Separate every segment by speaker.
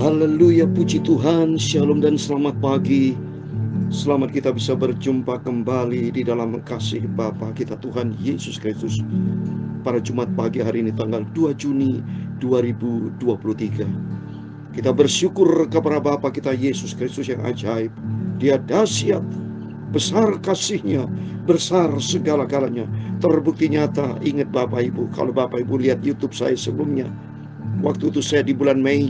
Speaker 1: Haleluya, puji Tuhan, shalom dan selamat pagi. Selamat kita bisa berjumpa kembali di dalam kasih Bapa kita Tuhan Yesus Kristus pada Jumat pagi hari ini tanggal 2 Juni 2023. Kita bersyukur kepada Bapa kita Yesus Kristus yang ajaib. Dia dahsyat, besar kasih-Nya, besar segala-galanya. Terbukti nyata. Ingat Bapak Ibu, kalau Bapak Ibu lihat YouTube saya sebelumnya, waktu itu saya di bulan Mei,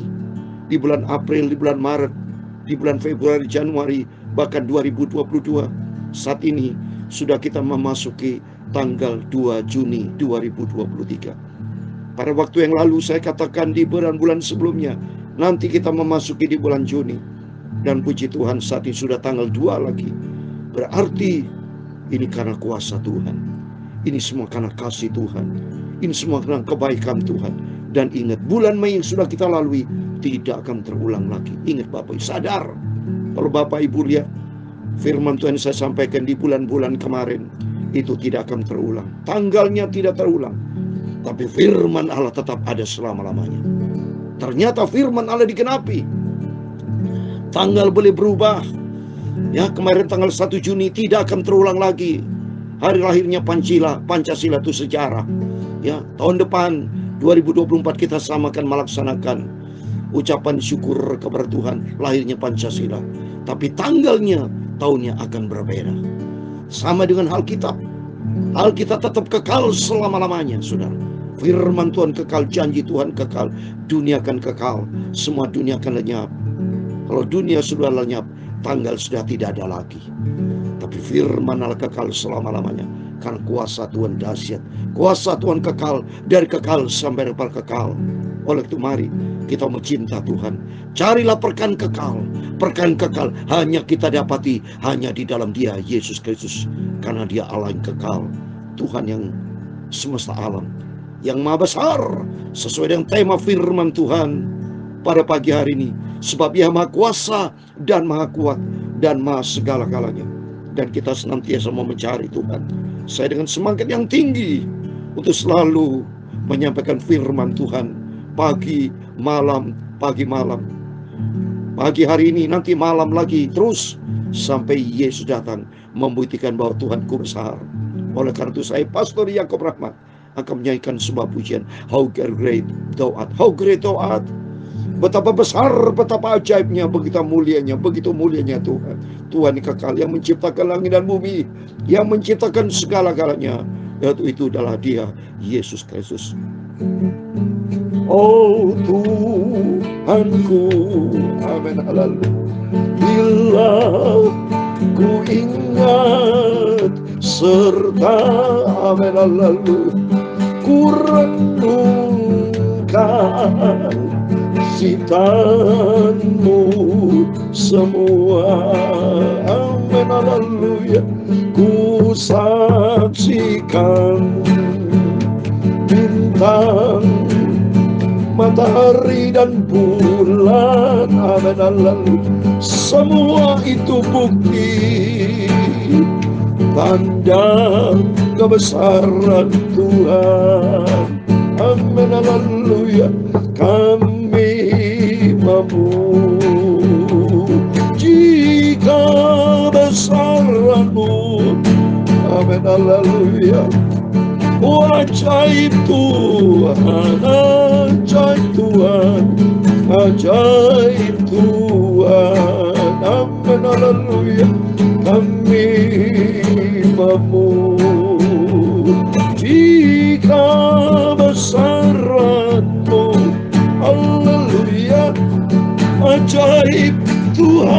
Speaker 1: di bulan April, di bulan Maret, di bulan Februari, Januari, bahkan 2022. Saat ini sudah kita memasuki tanggal 2 Juni 2023. Pada waktu yang lalu saya katakan di bulan-bulan sebelumnya, nanti kita memasuki di bulan Juni. Dan puji Tuhan saat ini sudah tanggal 2 lagi. Berarti ini karena kuasa Tuhan. Ini semua karena kasih Tuhan. Ini semua karena kebaikan Tuhan. Dan ingat, bulan Mei yang sudah kita lalui tidak akan terulang lagi. Ingat Bapak Ibu, sadar. Kalau Bapak Ibu lihat firman Tuhan saya sampaikan di bulan-bulan kemarin, itu tidak akan terulang. Tanggalnya tidak terulang, tapi firman Allah tetap ada selama-lamanya. Ternyata firman Allah digenapi. Tanggal boleh berubah. Ya, kemarin tanggal 1 Juni tidak akan terulang lagi. Hari lahirnya Pancasila itu sejarah. Ya, tahun depan 2024 kita samakan melaksanakan ucapan syukur kepada Tuhan lahirnya Pancasila. Tapi tanggalnya, tahunnya akan berbeda. Sama dengan Alkitab. Alkitab tetap kekal selama-lamanya, saudara. Firman Tuhan kekal, janji Tuhan kekal. Dunia akan kekal, semua dunia akan lenyap. Kalau dunia sudah lenyap, tanggal sudah tidak ada lagi. Tapi firman Allah kekal selama-lamanya. Karena kuasa Tuhan dahsyat. Kuasa Tuhan kekal, dari kekal sampai kepada kekal. Oleh itu mari kita mencinta Tuhan. Carilah perkan kekal. Perkan kekal hanya kita dapati hanya di dalam Dia, Yesus Kristus. Karena Dia Allah yang kekal. Tuhan yang semesta alam, yang maha besar, sesuai dengan tema firman Tuhan pada pagi hari ini. Sebab Ia maha kuasa dan maha kuat dan maha segala-galanya. Dan kita senantiasa mau mencari Tuhan. Saya dengan semangat yang tinggi untuk selalu menyampaikan firman Tuhan pagi, malam, pagi, malam. Pagi hari ini, nanti malam lagi, terus sampai Yesus datang membuktikan bahwa Tuhanku besar. Oleh karena itu saya, Pastor Yakob Rahmat, akan menyanyikan sebuah pujian. How great thou art, how great thou art. Betapa besar, betapa ajaibnya, begitu mulianya Tuhan. Tuhan yang kekal, yang menciptakan langit dan bumi, yang menciptakan segala-galanya. Yaitu itu adalah Dia, Yesus Kristus. Oh Tuhanku, amin, haleluya. Bila ku ingat serta, amin, haleluya, ku renungkan ciptaanmu semua, amin, haleluya. Ku saksikan bintang, matahari dan bulan, amin, haleluya. Semua itu bukti tanda kebesaran Tuhan, amin, haleluya. Kami memuji kebesaran-Mu, amin, haleluya. Oh, ajaib Tuhan, ajaib Tuhan, ajaib Tuhan, amin, haleluya. Kami memuji kebesaran-Mu, haleluya. Ajaib Tuhan,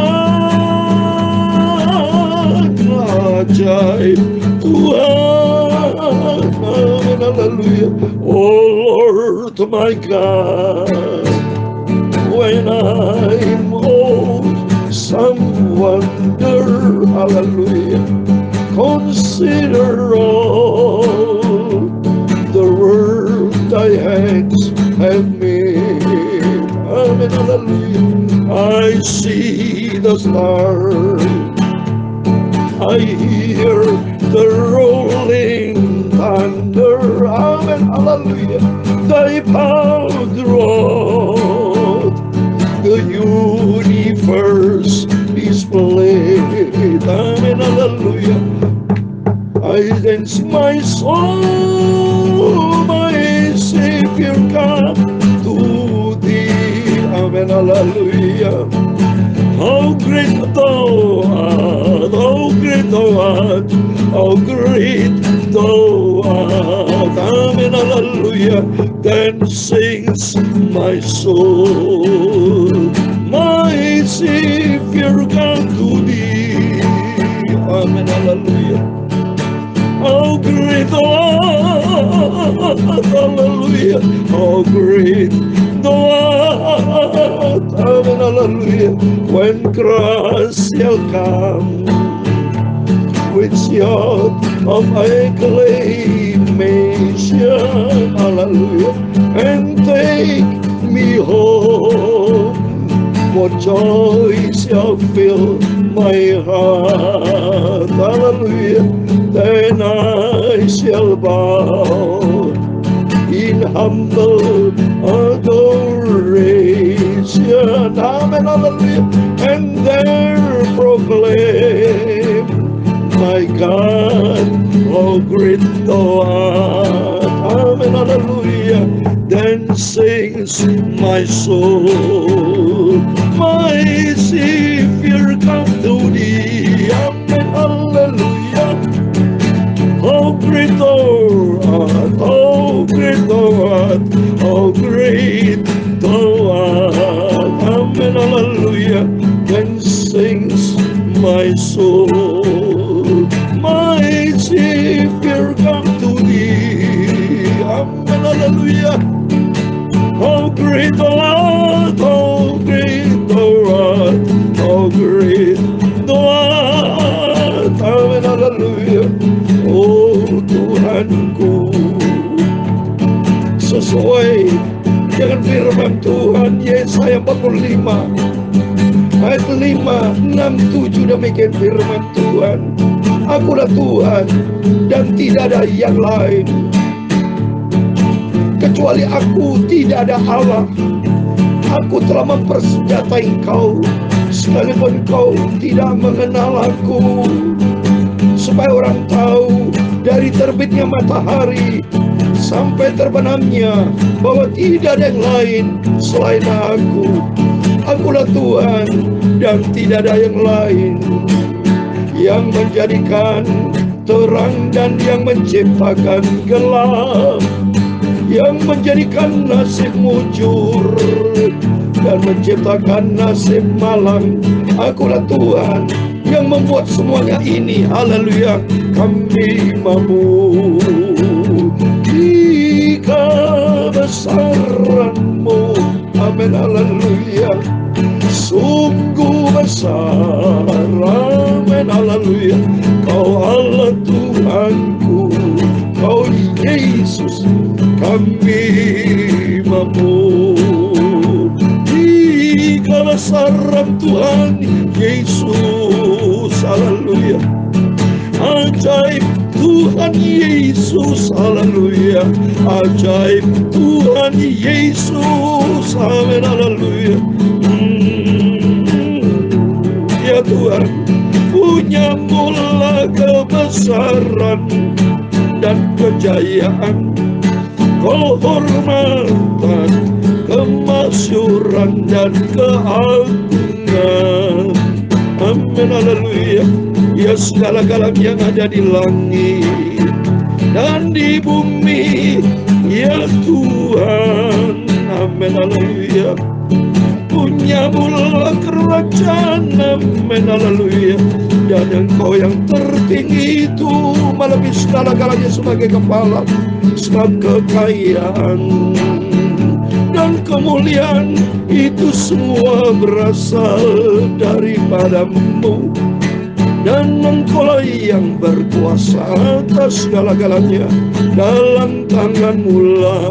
Speaker 1: ajaib Tuhan, amin, haleluya. Oh Lord my God, when I'm old, some wonder, hallelujah, consider all the world thy hands have made, amen, hallelujah. I see the stars, I hear the rolling thunder, amen, hallelujah. Thy power throughout hallelujah. I can see my soul, my Savior God, to thee. Amen, hallelujah. How great thou art, how great thou art, how great thou art. Amen, hallelujah. Then sings my soul, my Savior God, to thee. Amen, hallelujah. How great thou art, hallelujah. How great thou art, amen, hallelujah. When Christ shall come with shout of acclamation, hallelujah, and take me home, what joy shall fill my heart, hallelujah. Then I shall bow in humble adoration, amen, hallelujah, and there proclaim, my God, how great thou art, amen, hallelujah. Then sings my soul, my Savior come to thee, amen, hallelujah. How great thou art, how great thou art, how great thou art, amen, hallelujah. Then sings my soul, my Savior come to thee, amen, hallelujah. How great thou art, how great thou art, how great thou art, amen, hallelujah. Oh Tuhanku, sesuai dengan firman Tuhan Yesaya 45 ayat 5, 6, 7 demikian firman Tuhan. Akulah Tuhan dan tidak ada yang lain, kecuali aku tidak ada Allah. Aku telah mempersenjatai engkau sekalipun kau tidak mengenal aku, supaya orang tahu dari terbitnya matahari sampai terbenamnya bahwa tidak ada yang lain selain aku. Akulah Tuhan dan tidak ada yang lain, yang menjadikan terang dan yang menciptakan gelap, yang menjadikan nasib mujur dan menciptakan nasib malang. Akulah Tuhan yang membuat semuanya ini, haleluya. Kami mampu di kebesaran-Mu, amin, haleluya. Sungguh besar, amin, haleluya. Kau Allah Tuhanku, Kau Yesus, kami mampu di kebesaran Tuhan Yesus, haleluya. Ajaib Tuhan Yesus, haleluya. Ajaib Tuhan Yesus, amin, haleluya. Ya Tuhan, punya mula kebesaran dan kejayaan, kehormatan, kemasyuran dan keagungan, amin, haleluya. Ya segala-galanya yang ada di langit dan di bumi, ya Tuhan, amin, haleluya. Punya mula kerajaan, amin, haleluya. Dan Engkau yang tertinggi itu melebihi segala-galanya sebagai kepala. Sebab kekayaan dan kemuliaan itu semua berasal daripada-Mu, dan Engkau yang berkuasa atas segala-galanya. Dalam tangan-Mu lah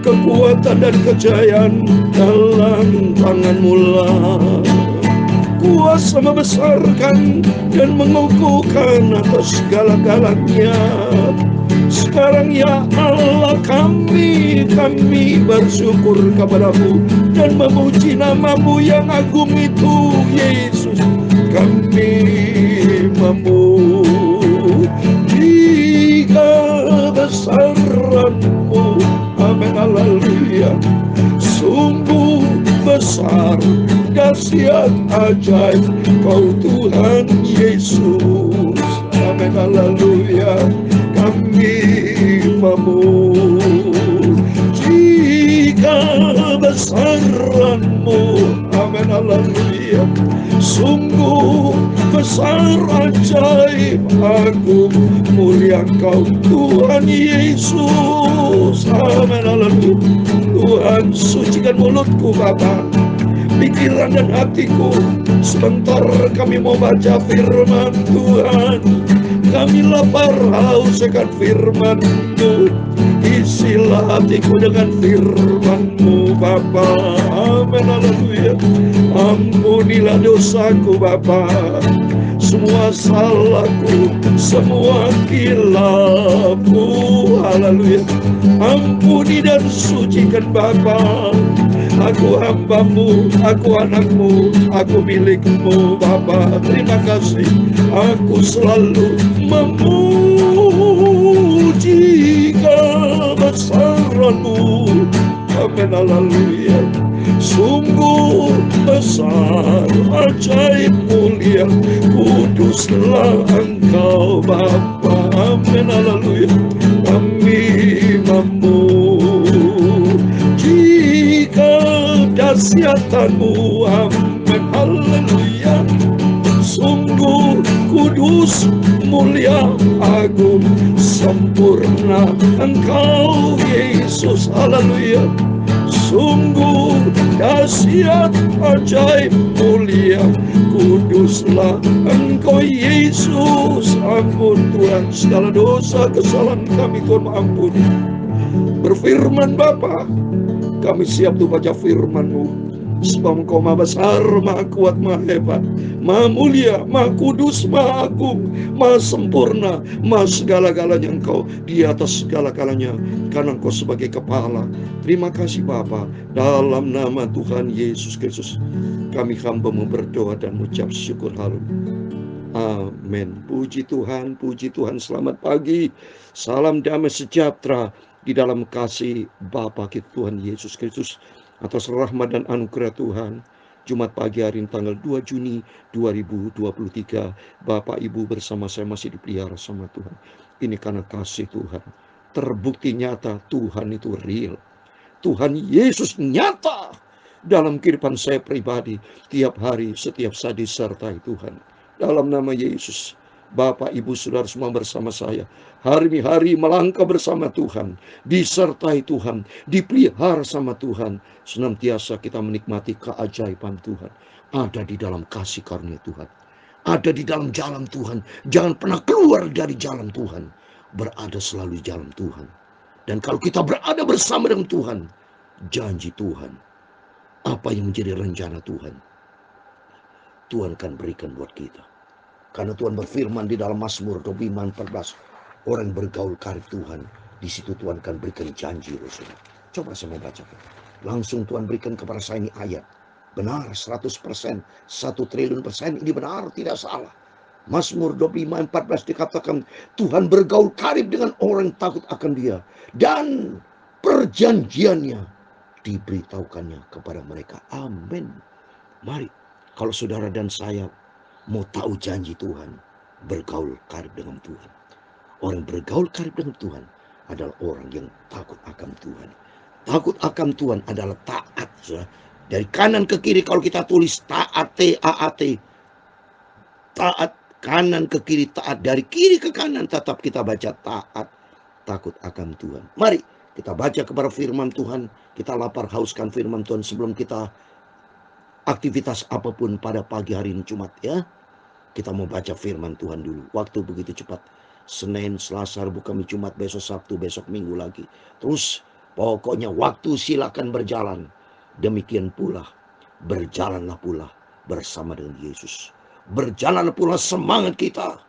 Speaker 1: kekuatan dan kejayaan, dalam tangan-Mu lah kuasa membesarkan dan mengukuhkan atas segala-galanya. Sekarang ya Allah kami bersyukur kepadamu dan memuji namamu yang agung itu Yesus. Kami memuji kebesaran-Mu. Amin, haleluya. Sungguh besar, dahsyat, ajaib Kau Tuhan Yesus. Amin, haleluya. Kami memuji kebesaran-Mu. Amin, haleluya. Sungguh besar, ajaib, agung, mulia Kau Tuhan Yesus. Amin, haleluya. Tuhan, sucikan mulutku Bapa, pikiran dan hatiku. Sebentar kami mau baca firman Tuhan. Kami lapar haus akan firman-Mu. Isilah hatiku dengan firman-Mu Bapa. Amin, haleluya. Ampunilah dosaku Bapa, semua salahku, semua kilapku. Haleluya. Ampuni dan sucikan Bapa. Aku hamba-Mu, aku anak-Mu, aku milik-Mu Bapa. Terima kasih. Aku selalu memuji kebesaran-Mu. Amin, haleluya. Sungguh besar, ajaib, mulia, kuduslah Engkau Bapa. Amin, haleluya. Kami memuji kedahsyatan-Mu. Amin, haleluya. Sungguh kudus, mulia, agung, sempurna Engkau Yesus. Haleluya. Sungguh dahsyat, ajaib, mulia, kuduslah Engkau Yesus. Ampun Tuhan segala dosa kesalahan kami, Tuhan ampuni. Berfirman Bapa, kami siap untuk baca firman-Mu. Sebab Engkau maha besar, maha kuat, maha hebat, maha mulia, maha kudus, maha agung, maha sempurna, maha segala-galanya. Engkau di atas segala-galanya, karena Engkau sebagai kepala. Terima kasih Bapa. Dalam nama Tuhan Yesus Kristus, kami hamba-Mu berdoa dan mengucap syukur. Haleluya. Amin. Puji Tuhan, puji Tuhan. Selamat pagi. Salam damai sejahtera di dalam kasih Bapa kita Tuhan Yesus Kristus. Atas rahmat dan anugerah Tuhan, Jumat pagi hari ini tanggal 2 Juni 2023, Bapak Ibu bersama saya masih dipelihara sama Tuhan. Ini karena kasih Tuhan. Terbukti nyata Tuhan itu real. Tuhan Yesus nyata dalam kehidupan saya pribadi. Tiap hari, setiap saat disertai Tuhan. Dalam nama Yesus, Bapak, Ibu, Saudara semua bersama saya, hari-hari melangkah bersama Tuhan, disertai Tuhan, dipelihara sama Tuhan. Senantiasa kita menikmati keajaiban Tuhan. Ada di dalam kasih karunia Tuhan. Ada di dalam jalan Tuhan. Jangan pernah keluar dari jalan Tuhan. Berada selalu di jalan Tuhan. Dan kalau kita berada bersama dengan Tuhan, janji Tuhan, apa yang menjadi rencana Tuhan, Tuhan akan berikan buat kita. Karena Tuhan berfirman di dalam Mazmur 25:14, orang bergaul karib Tuhan, di situ Tuhan akan berikan janji. Saudara, coba saya mau bacakan. Langsung Tuhan berikan kepada saya ini ayat. Benar 100%, 1 triliun persen, ini benar, tidak salah. Mazmur 25:14 dikatakan, Tuhan bergaul karib dengan orang yang takut akan Dia, dan perjanjiannya diberitahukannya kepada mereka. Amin. Mari, kalau saudara dan saya mau tahu janji Tuhan, bergaul karib dengan Tuhan. Orang bergaul karib dengan Tuhan adalah orang yang takut akan Tuhan. Takut akan Tuhan adalah taat. Saudara. Dari kanan ke kiri kalau kita tulis taat, T-A-A-T. Taat, kanan ke kiri taat. Dari kiri ke kanan tetap kita baca taat. Takut akan Tuhan. Mari kita baca kepada firman Tuhan. Kita lapar hauskan firman Tuhan sebelum kita aktivitas apapun pada pagi hari ini Jumat ya. Kita mau baca firman Tuhan dulu. Waktu begitu cepat. Senin, Selasa, Rabu, Kamis, Jumat, besok Sabtu, besok Minggu lagi. Terus pokoknya waktu silakan berjalan. Demikian pula berjalanlah pula bersama dengan Yesus. Berjalanlah pula semangat kita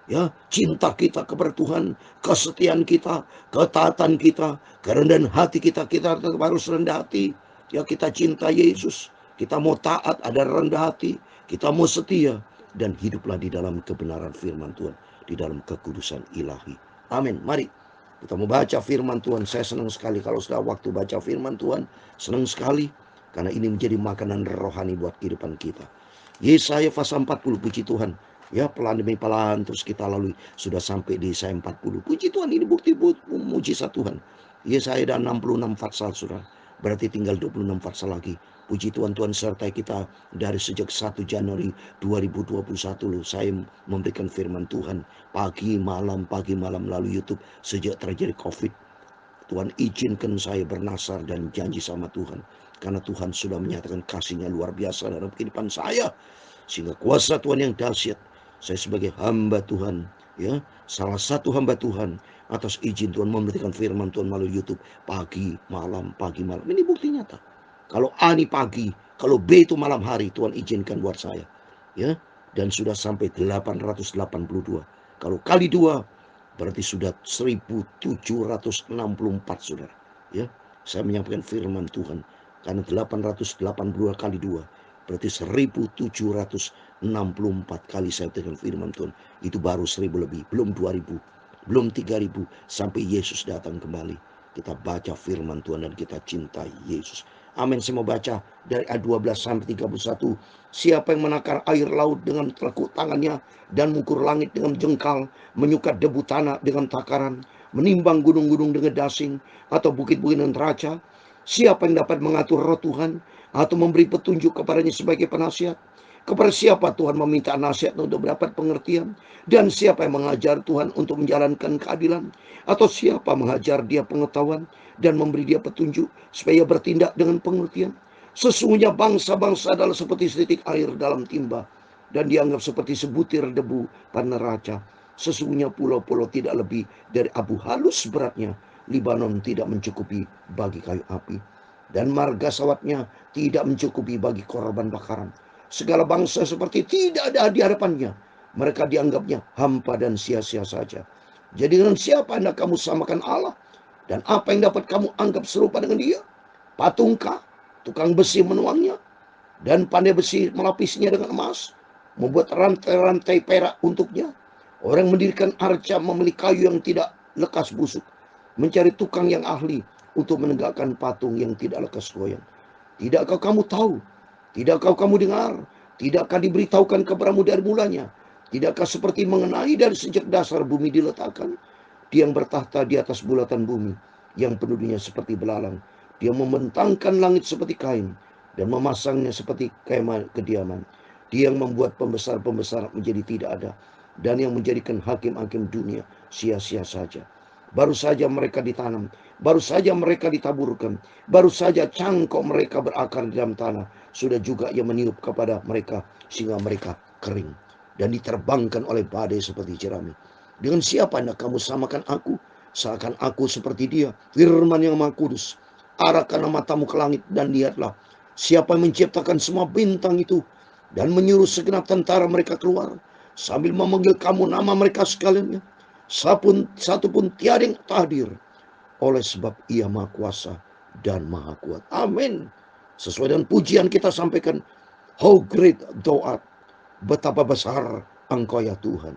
Speaker 1: Ya, cinta kita kepada Tuhan, kesetiaan kita, ketaatan kita, kerendahan hati kita, kita tetap harus rendah hati. Ya, kita cinta Yesus, kita mau taat, ada rendah hati, kita mau setia, dan hiduplah di dalam kebenaran firman Tuhan, di dalam kekudusan ilahi. Amin. Mari kita mau baca firman Tuhan. Saya senang sekali kalau sudah waktu baca firman Tuhan, senang sekali karena ini menjadi makanan rohani buat kehidupan kita. Yesaya pasal 40, puji Tuhan. Ya, pelan demi pelan terus kita lalui. Sudah sampai di Yesaya 40. Puji Tuhan, ini bukti mujizat Tuhan. Yesaya dan 66 fatsal sudah. Berarti tinggal 26 fatsal lagi. Puji Tuhan, Tuhan sertai kita dari sejak 1 Januari 2021 loh. Saya memberikan firman Tuhan pagi malam melalui YouTube sejak terjadi COVID. Tuhan izinkan saya bernasar dan janji sama Tuhan. Karena Tuhan sudah menyatakan kasih-Nya luar biasa dalam kehidupan saya. Sehingga kuasa Tuhan yang dahsyat, saya sebagai hamba Tuhan, ya, salah satu hamba Tuhan, atas izin Tuhan memberikan firman Tuhan melalui YouTube pagi malam. Ini bukti nyata. Kalau A ini pagi, kalau B itu malam hari, Tuhan izinkan buat saya, ya. Dan sudah sampai 882. Kalau kali 2 berarti sudah 1764, Saudara. Ya, saya menyampaikan firman Tuhan karena 882 kali 2 berarti 1764 kali saya berikan firman Tuhan. Itu baru 1000 lebih, belum 2000, belum 3000 sampai Yesus datang kembali. Kita baca firman Tuhan dan kita cintai Yesus. Amin. Saya mau baca dari ayat 12 sampai 31. Siapa yang menakar air laut dengan telekuk tangannya dan mengukur langit dengan jengkal, menyukat debu tanah dengan takaran, menimbang gunung-gunung dengan dasing atau bukit-bukit dengan teraca. Siapa yang dapat mengatur roh Tuhan atau memberi petunjuk kepadanya sebagai penasihat? Kepada siapa Tuhan meminta nasihat untuk mendapat pengertian? Dan siapa yang mengajar Tuhan untuk menjalankan keadilan? Atau siapa mengajar dia pengetahuan dan memberi dia petunjuk supaya bertindak dengan pengertian? Sesungguhnya bangsa-bangsa adalah seperti setitik air dalam timba, dan dianggap seperti sebutir debu pada neraca. Sesungguhnya pulau-pulau tidak lebih dari abu halus beratnya. Libanon tidak mencukupi bagi kayu api, dan marga sawatnya tidak mencukupi bagi korban bakaran. Segala bangsa seperti tidak ada di hadapannya. Mereka dianggapnya hampa dan sia-sia saja. Jadi dengan siapa hendak kamu samakan Allah? Dan apa yang dapat kamu anggap serupa dengan dia? Patungkah? Tukang besi menuangnya, dan pandai besi melapisnya dengan emas, membuat rantai-rantai perak untuknya. Orang mendirikan arca membeli kayu yang tidak lekas busuk, mencari tukang yang ahli untuk menegakkan patung yang tidak lekas goyang. Tidakkah kamu tahu? Tidakkah kamu dengar? Tidakkah diberitahukan kepadamu dari mulanya? Tidakkah seperti mengenai dari sejak dasar bumi diletakkan? Dia yang bertahta di atas bulatan bumi, yang penduduknya seperti belalang. Dia membentangkan langit seperti kain dan memasangnya seperti kemah kediaman. Dia yang membuat pembesar-pembesar menjadi tidak ada, dan yang menjadikan hakim-hakim dunia sia-sia saja. Baru saja mereka ditanam, baru saja mereka ditaburkan, baru saja cangkok mereka berakar di dalam tanah. Sudah juga ia meniup kepada mereka sehingga mereka kering dan diterbangkan oleh badai seperti jerami. Dengan siapa hendak kamu samakan aku? Seakan aku seperti dia, firman yang Maha Kudus. Arahkanlah matamu ke langit dan lihatlah, siapa yang menciptakan semua bintang itu dan menyuruh segenap tentara mereka keluar, sambil memanggil kamu nama mereka sekalian. Satu pun tiada yang hadir, oleh sebab ia Maha Kuasa dan Maha Kuat. Amin. Sesuai dengan pujian kita sampaikan, how great thou art, betapa besar engkau ya Tuhan.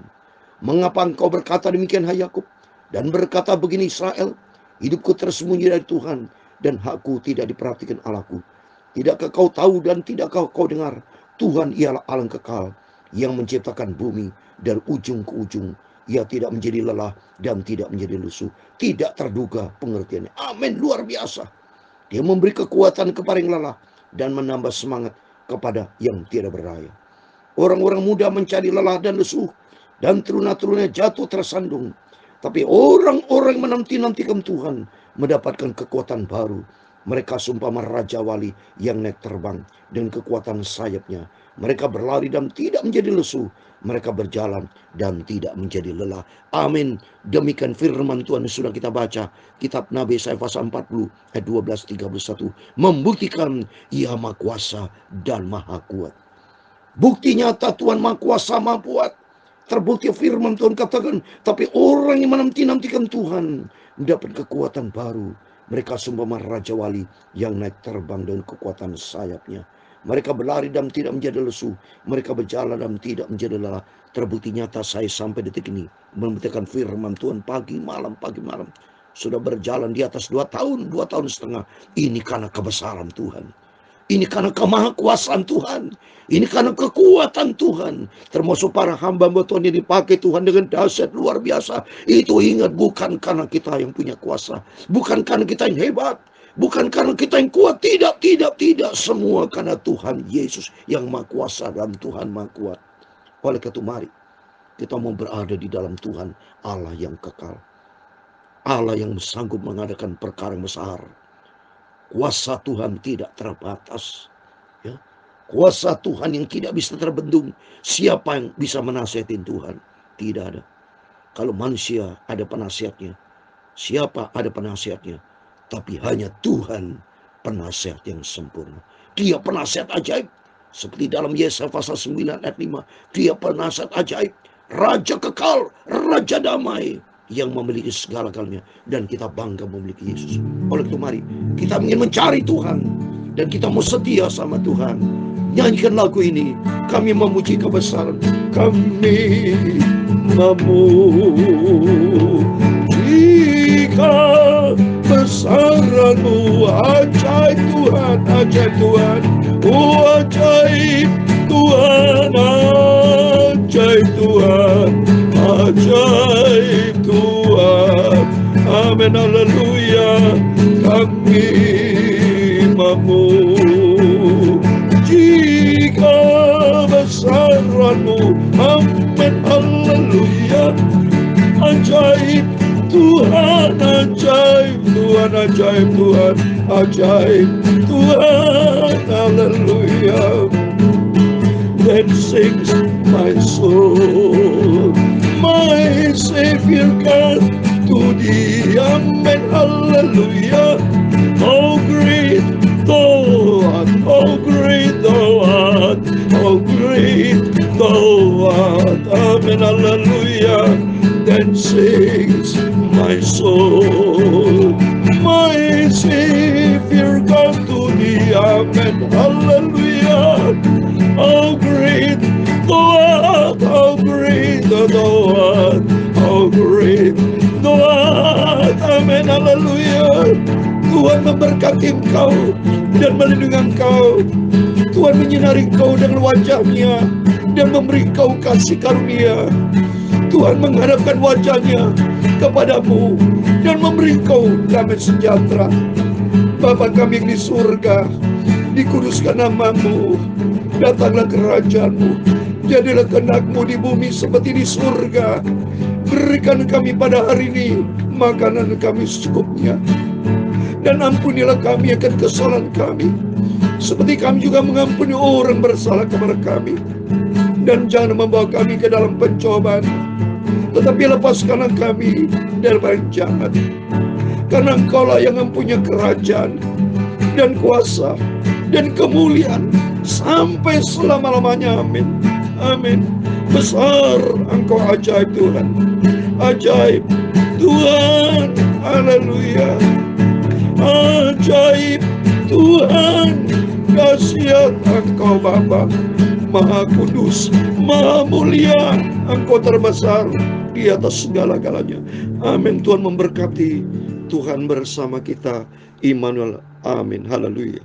Speaker 1: Mengapa engkau berkata demikian, hai Yakub, dan berkata begini Israel, hidupku tersembunyi dari Tuhan, dan hakku tidak diperhatikan Allahku. Tidakkah kau tahu dan tidakkah kau dengar? Tuhan ialah Allah yang kekal, yang menciptakan bumi dari ujung ke ujung. Ia tidak menjadi lelah dan tidak menjadi lusuh. Tidak terduga pengertiannya. Amin. Luar biasa. Dia memberi kekuatan kepada yang lelah dan menambah semangat kepada yang tidak berdaya. Orang-orang muda mencari lelah dan lesuh, dan teruna-teruna jatuh tersandung. Tapi orang-orang menanti-nantikan Tuhan mendapatkan kekuatan baru. Mereka seumpama Raja Wali yang naik terbang dengan kekuatan sayapnya. Mereka berlari dan tidak menjadi lesu. Mereka berjalan dan tidak menjadi lelah. Amin. Demikian firman Tuhan yang sudah kita baca. Kitab Nabi Yesaya pasal 40 ayat 12-31. Membuktikan ia Maha Kuasa dan Maha Kuat. Bukti nyata Tuhan Maha Kuasa, Maha Kuat. Terbukti firman Tuhan katakan, tapi orang yang menanti-nantikan Tuhan mendapat kekuatan baru. Mereka seumpama raja wali yang naik terbang dengan kekuatan sayapnya. Mereka berlari dan tidak menjadi lesu. Mereka berjalan dan tidak menjadi lelah. Terbukti nyata saya sampai detik ini membuktikan firman Tuhan pagi malam. Sudah berjalan di atas 2 tahun setengah. Ini karena kebesaran Tuhan. Ini karena kemahakuasaan Tuhan. Ini karena kekuatan Tuhan. Termasuk para hamba-hamba Tuhan yang dipakai Tuhan dengan dahsyat luar biasa. Itu ingat, bukan karena kita yang punya kuasa. Bukan karena kita yang hebat. Bukan karena kita yang kuat. Tidak. Semua karena Tuhan Yesus yang maha kuasa dan Tuhan maha kuat. Oleh karena itu mari kita mau berada di dalam Tuhan Allah yang kekal. Allah yang sanggup mengadakan perkara yang besar. Kuasa Tuhan tidak terbatas. Ya. Kuasa Tuhan yang tidak bisa terbendung. Siapa yang bisa menasihatin Tuhan? Tidak ada. Kalau manusia ada penasihatnya. Siapa ada penasihatnya? Tapi hanya Tuhan penasihat yang sempurna. Dia penasihat ajaib. Seperti dalam Yesaya pasal 9 ayat 5. Dia penasihat ajaib. Raja kekal. Raja damai. Yang memiliki segala-galanya. Dan kita bangga memiliki Yesus. Oleh itu mari kita ingin mencari Tuhan. Dan kita mau setia sama Tuhan. Nyanyikan lagu ini. Kami memuji kebesaran. Kami memuji kebesaran-Mu. Ajaib Tuhan. Ajaib Tuhan. Oh ajaib Tuhan. Ajaib Tuhan. Ajaib Tuhan. Amin, haleluya. Kami memuji kebesaran-Mu. Amin, haleluya. Ajaib Tuhan. Ajaib Tuhan. Ajaib Tuhan. Ajaib Tuhan. Haleluya. Then sings my soul, my Savior God, to Thee, amen, hallelujah. How great Thou art, how great Thou art, how great Thou art, amen, hallelujah. Then sings my soul, my Savior God, to Thee, amen, hallelujah. How great Thou art, how great Thou art, how great Thou art, amin, haleluya. Tuhan memberkati engkau dan melindungi engkau. Tuhan menyinari engkau dengan wajah-Nya dan memberi engkau kasih karunia. Tuhan menghadapkan wajah-Nya kepadamu dan memberi engkau damai sejahtera. Bapa kami yang di surga, dikuduskan nama-Mu. Datanglah kerajaan-Mu, jadilah kehendak-Mu di bumi seperti di surga. Berikan kami pada hari ini makanan kami secukupnya. Dan ampunilah kami akan kesalahan kami, seperti kami juga mengampuni orang bersalah kepada kami. Dan jangan membawa kami ke dalam pencobaan, tetapi lepaskanlah kami dari yang jahat. Karena Engkau-lah yang mempunyai kerajaan dan kuasa dan kemuliaan sampai selama-lamanya, amin. Amin. Besar Engkau, ajaib Tuhan. Ajaib Tuhan. Haleluya. Ajaib Tuhan. Dahsyat Engkau Bapa, Maha Kudus, Maha Mulia. Engkau terbesar di atas segala-galanya. Amin. Tuhan memberkati. Tuhan bersama kita. Immanuel. Amin. Haleluya.